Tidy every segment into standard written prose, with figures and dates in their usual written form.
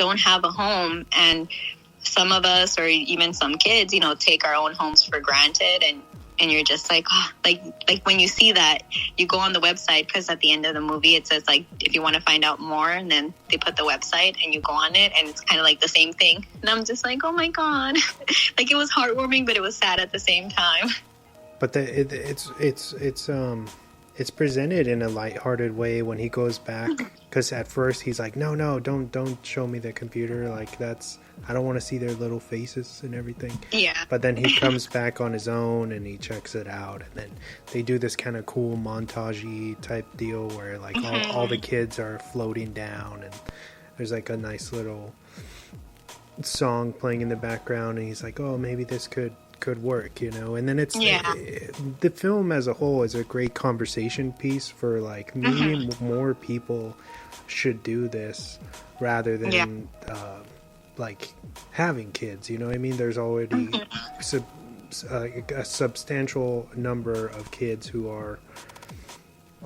don't have a home, and some of us, or even some kids, take our own homes for granted, and you're just like, oh, like when you see that, you go on the website, because at the end of the movie it says, like, if you want to find out more, and then they put the website and you go on it, and it's kind of like the same thing, and I'm just like, oh my god. Like, it was heartwarming, but it was sad at the same time. But it's presented in a lighthearted way when he goes back, because at first he's like, no, don't show me the computer, like, I don't want to see their little faces and everything. Yeah. But then he comes back on his own and he checks it out, and then they do this kind of cool montage-y type deal where, like, all the kids are floating down, and there's like a nice little song playing in the background, and he's like, oh, maybe this could work, and then it's the film as a whole is a great conversation piece for, like, maybe more people should do this rather than like having kids, I mean, there's already a substantial number of kids who are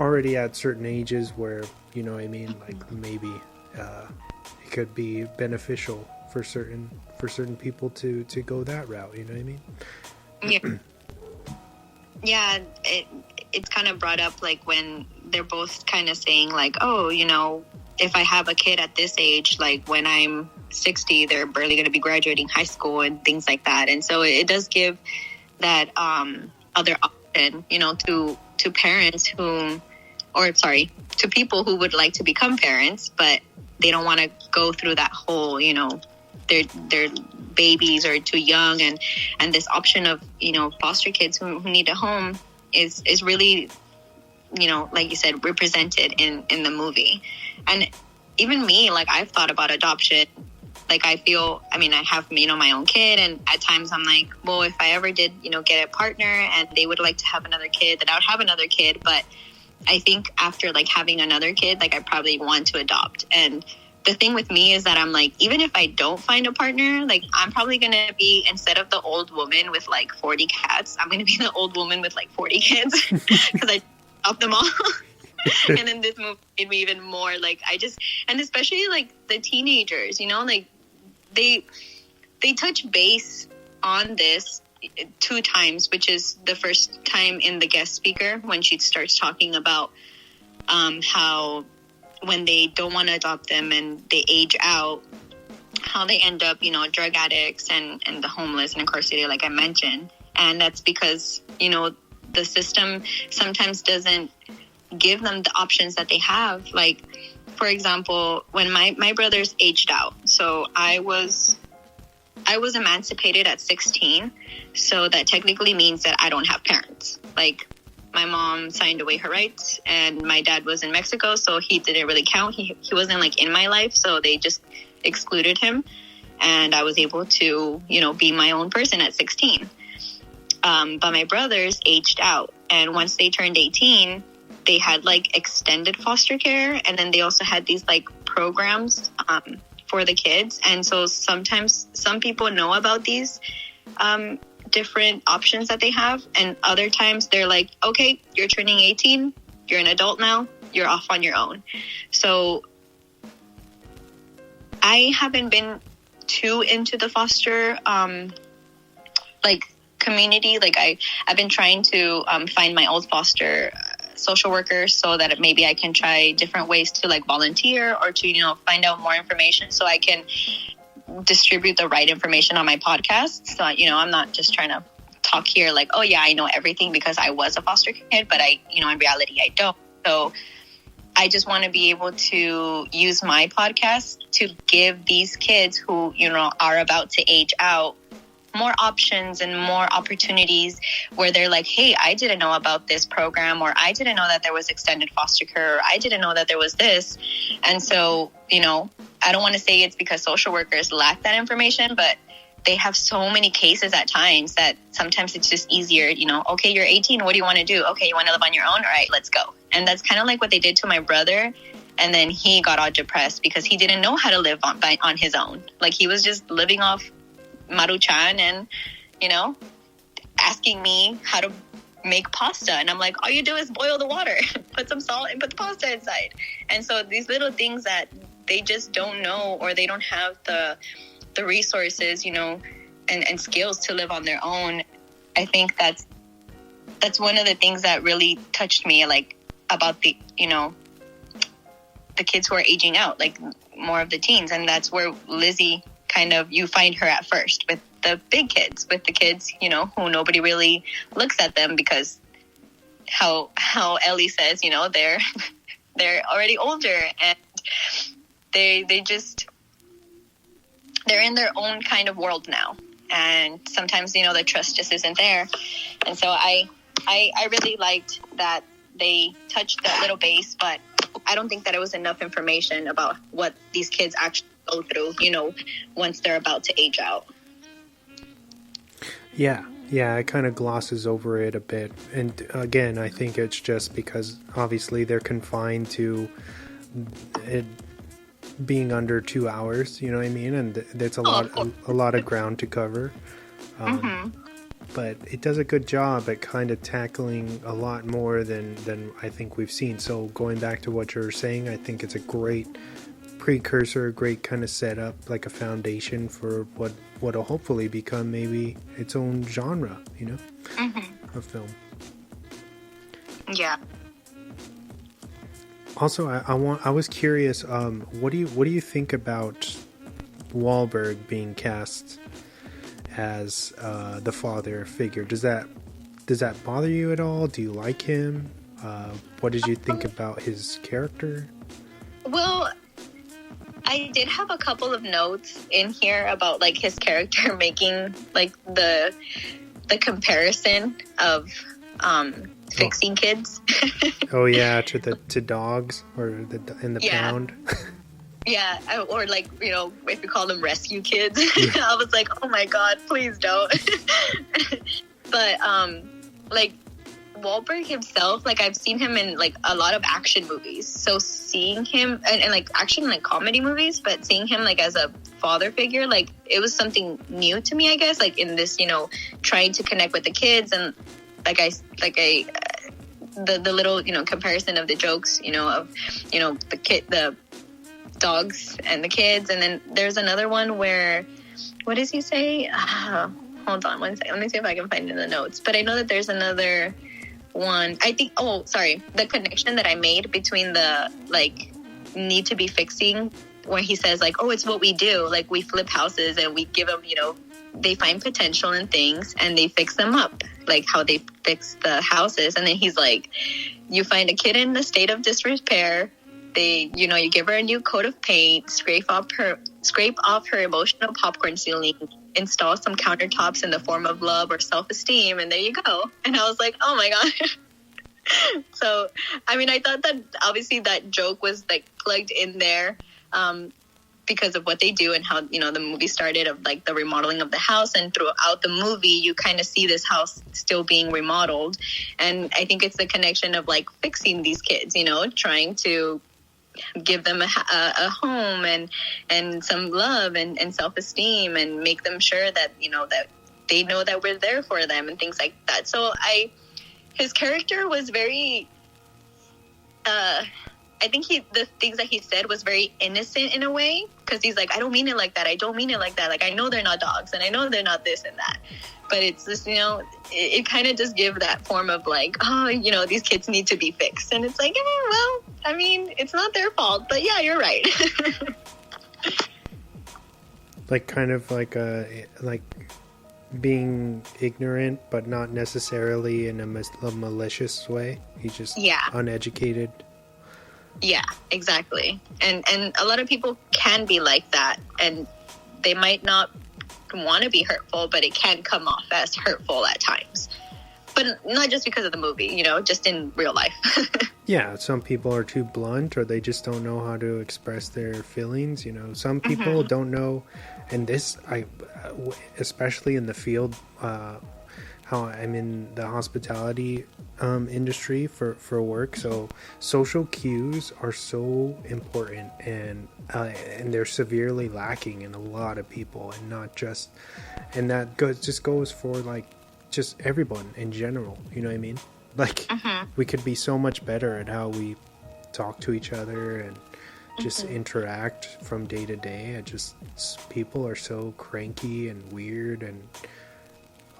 already at certain ages where, I mean, like, maybe it could be beneficial for certain people to go that route, you know what I mean? Yeah, it's kind of brought up, like, when they're both kind of saying, like, oh, if I have a kid at this age, like, when I'm 60, they're barely going to be graduating high school and things like that. And so it does give that other option, to parents to people who would like to become parents, but they don't want to go through that whole, their babies are too young, and this option of, foster kids who need a home is really, like you said, represented in the movie. And even me, like, I've thought about adoption. Like, I have, my own kid, and at times I'm like, well, if I ever did, get a partner and they would like to have another kid, then I would have another kid. But I think after, like, having another kid, like, I probably want to adopt. And the thing with me is that I'm like, even if I don't find a partner, like, I'm probably going to be, instead of the old woman with, like, 40 cats, I'm going to be the old woman with, like, 40 kids, because I adopt them all. And then this movie made me even more, like, and especially, like, the teenagers, like, they touch base on this 2 times, which is the first time in the guest speaker, when she starts talking about how when they don't want to adopt them and they age out, how they end up, drug addicts and the homeless and incarcerated, like I mentioned. And that's because, the system sometimes doesn't give them the options that they have. Like, for example, when my brothers aged out, so I was emancipated at 16, so that technically means that I don't have parents. Like, my mom signed away her rights, and my dad was in Mexico, so he didn't really count. He wasn't, like, in my life, so they just excluded him, and I was able to, be my own person at 16. But my brothers aged out, and once they turned 18, they had, like, extended foster care, and then they also had these, like, programs for the kids. And so sometimes some people know about these different options that they have, and other times they're like, okay, you're turning 18, you're an adult now, you're off on your own. So I haven't been too into the foster community. Like, I've been trying to find my old foster social workers so that maybe I can try different ways to, like, volunteer or to, find out more information so I can distribute the right information on my podcast. So, I'm not just trying to talk here like, oh yeah, I know everything because I was a foster kid, but in reality, I don't. So I just want to be able to use my podcast to give these kids who, are about to age out more options and more opportunities where they're like, hey, I didn't know about this program, or I didn't know that there was extended foster care, or I didn't know that there was this. And so, I don't want to say it's because social workers lack that information, but they have so many cases at times that sometimes it's just easier, okay, you're 18, what do you want to do? Okay, you want to live on your own? All right, let's go. And that's kind of like what they did to my brother. And then he got all depressed because he didn't know how to live on his own. Like, he was just living off Maruchan and, asking me how to make pasta. And I'm like, all you do is boil the water, put some salt and put the pasta inside. And so these little things that they just don't know, or they don't have the resources, you know, and skills to live on their own. I think that's one of the things that really touched me, like, about the, you know, the kids who are aging out, like more of the teens. And that's where Lizzie kind of, you find her at first with the big kids, with the kids, you know, who nobody really looks at them because how Ellie says, you know, they're already older, and they're in their own kind of world now. And sometimes, you know, the trust just isn't there. And so I really liked that they touched that little base, but I don't think that it was enough information about what these kids actually go through, you know, once they're about to age out. Yeah, it kind of glosses over it a bit. And again, I think it's just because obviously they're confined to it being under 2 hours, you know what I mean? And there's a lot of ground to cover. But it does a good job at kind of tackling a lot more than I think we've seen. So going back to what you were saying, I think it's a great precursor, a great kind of setup, like a foundation for what'll hopefully become maybe its own genre, you know, of film. Yeah. Also, I was curious, what do you think about Wahlberg being cast as the father figure? Does that bother you at all? Do you like him? What did you think about his character? Well, I did have a couple of notes in here about, like, his character making, like, the comparison of fixing kids. Oh yeah, to dogs, or in the pound. Yeah, or, like, you know, if you call them rescue kids. I was like, oh my God, please don't. But, like, Wahlberg himself, like, I've seen him in, like, a lot of action movies. So seeing him, and like, action, like, comedy movies, but seeing him, like, as a father figure, like, it was something new to me, I guess, like, in this, you know, trying to connect with the kids. And the little, you know, comparison of the jokes, you know, of, you know, the dogs and the kids. And then there's another one where, what does he say? Hold on one second. Let me see if I can find it in the notes. But I know that there's another one. I think, the connection that I made between the, like, need to be fixing, where he says, like, oh, it's what we do. Like, we flip houses and we give them, you know, they find potential in things and they fix them up, like how they fix the houses. And then he's like, you find a kid in a state of disrepair. You know, you give her a new coat of paint, scrape off her emotional popcorn ceiling, install some countertops in the form of love or self-esteem, and there you go. And I was like, oh my God. So, I mean, I thought that obviously that joke was, like, plugged in there because of what they do and how, you know, the movie started, of, like, the remodeling of the house. And throughout the movie, you kind of see this house still being remodeled. And I think it's the connection of, like, fixing these kids, you know, trying to give them a home and some love and self-esteem, and make them sure that, you know, that they know that we're there for them and things like that. So his character was very, I think the things that he said was very innocent in a way, because he's like, I don't mean it like that. I don't mean it like that. Like, I know they're not dogs, and I know they're not this and that. But it's just, you know, it kind of just gives that form of, like, oh, you know, these kids need to be fixed. And it's like, well, I mean, it's not their fault, but yeah, you're right. Like, kind of like being ignorant, but not necessarily in a malicious way. He's just uneducated. Yeah, exactly. And a lot of people can be like that, and they might not want to be hurtful, but it can come off as hurtful at times. But not just because of the movie, you know, just in real life. Yeah, some people are too blunt, or they just don't know how to express their feelings. You know, some people don't know, and this, especially in the field, how I'm in the hospitality industry for work. So social cues are so important, and they're severely lacking in a lot of people, and not just, and that goes for, like, just everyone in general, you know what I mean? Like, we could be so much better at how we talk to each other, and just interact from day to day. People are so cranky and weird and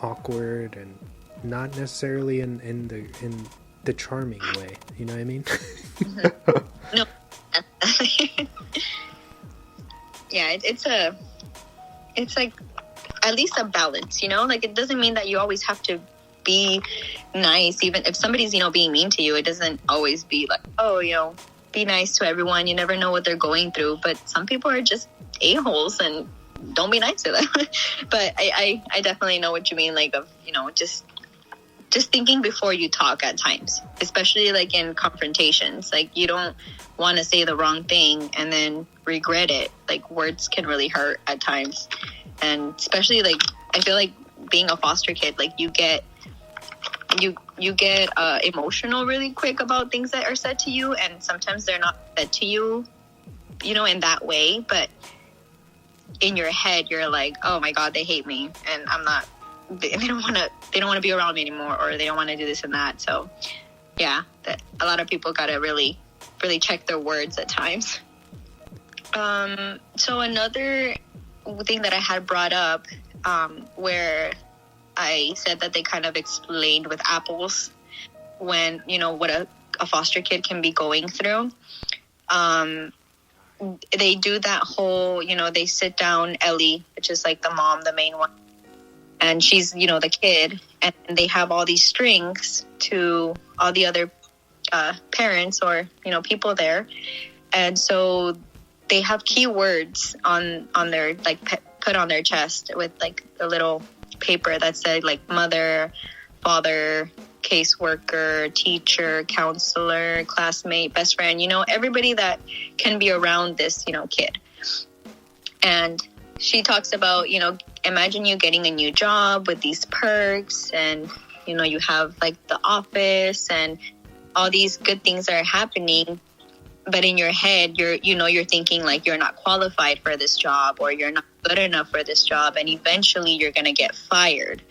awkward, and not necessarily in the charming way. You know what I mean? No. Yeah, it's like at least a balance, you know? Like, it doesn't mean that you always have to be nice. Even if somebody's, being mean to you, it doesn't always be like, oh, be nice to everyone. You never know what they're going through. But some people are just a-holes, and don't be nice to them. But I definitely know what you mean, like, of, just thinking before you talk at times, especially like in confrontations. Like, you don't want to say the wrong thing and then regret it. Like, words can really hurt at times. And especially, like, I feel like being a foster kid, like, you get emotional really quick about things that are said to you, and sometimes they're not said to you, in that way, but in your head you're like, oh my God, they hate me, and I'm not. They don't want to be around me anymore, or they don't want to do this and that. So, yeah, that a lot of people gotta really, really check their words at times. So another thing that I had brought up, where I said that they kind of explained with apples when, what a foster kid can be going through. They do that whole, they sit down Ellie, which is like the mom, the main one, and she's, the kid, and they have all these strings to all the other parents or, people there. And so they have keywords on their, like, put on their chest with, like, a little paper that said, like, mother, father, caseworker, teacher, counselor, classmate, best friend, everybody that can be around this, kid. And she talks about, imagine you getting a new job with these perks, and, you have, like, the office and all these good things that are happening. But in your head, you're thinking, like, you're not qualified for this job, or you're not good enough for this job, and eventually you're going to get fired.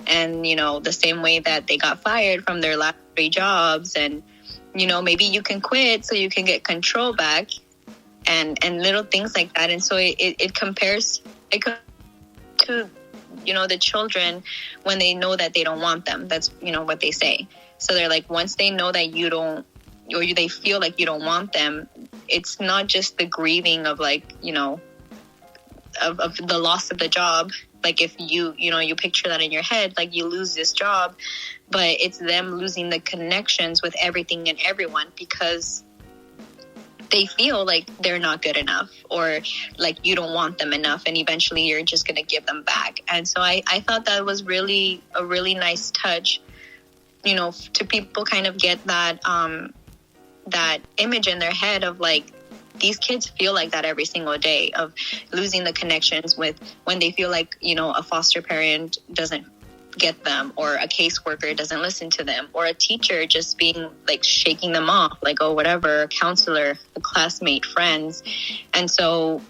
And, the same way that they got fired from their last 3 jobs, and, maybe you can quit so you can get control back, and little things like that. And so it compares to, the children when they know that they don't want them. That's, what they say. So they're like, once they know that you don't, or they feel like you don't want them, it's not just the grieving of, like, of the loss of the job. Like, if you picture that in your head, like, you lose this job, but it's them losing the connections with everything and everyone because they feel like they're not good enough, or like you don't want them enough, and eventually you're just going to give them back. And so I thought that was really a really nice touch, to people kind of get that, that image in their head of, like, these kids feel like that every single day, of losing the connections with when they feel like, a foster parent doesn't get them, or a caseworker doesn't listen to them, or a teacher just being, like, shaking them off, like, oh, whatever, a counselor, a classmate, friends. And so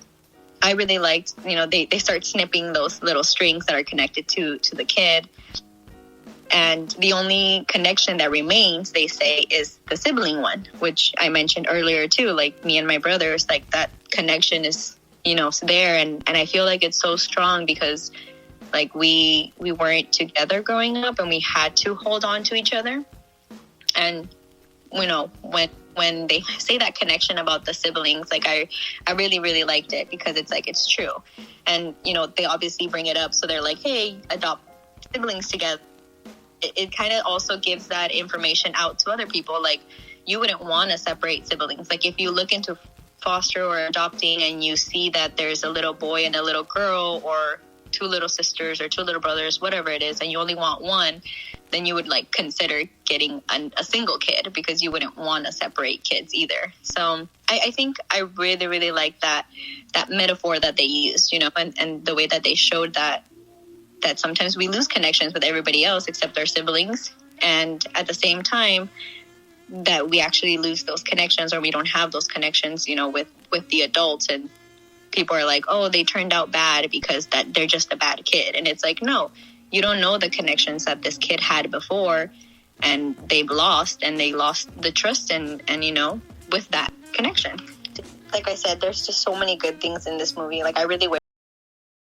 I really liked, they start snipping those little strings that are connected to the kid. And the only connection that remains, they say, is the sibling one, which I mentioned earlier too. Like, me and my brothers, like, that connection is, there. And I feel like it's so strong because, like, we weren't together growing up, and we had to hold on to each other. And, when they say that connection about the siblings, like, I really, really liked it because it's like, it's true. And, they obviously bring it up. So they're like, hey, adopt siblings together. It kind of also gives that information out to other people. Like, you wouldn't want to separate siblings. Like, if you look into foster or adopting and you see that there's a little boy and a little girl, or 2 little sisters or 2 little brothers, whatever it is, and you only want one, then you would, like, consider getting a single kid, because you wouldn't want to separate kids either. So I think I really, really like that metaphor that they used, and the way that they showed that sometimes we lose connections with everybody else except our siblings. And at the same time that we actually lose those connections, or we don't have those connections, with the adults, and people are like, oh, they turned out bad because that they're just a bad kid. And it's like, no, you don't know the connections that this kid had before, and they lost the trust and with that connection. like I said, there's just so many good things in this movie. Like, I really wish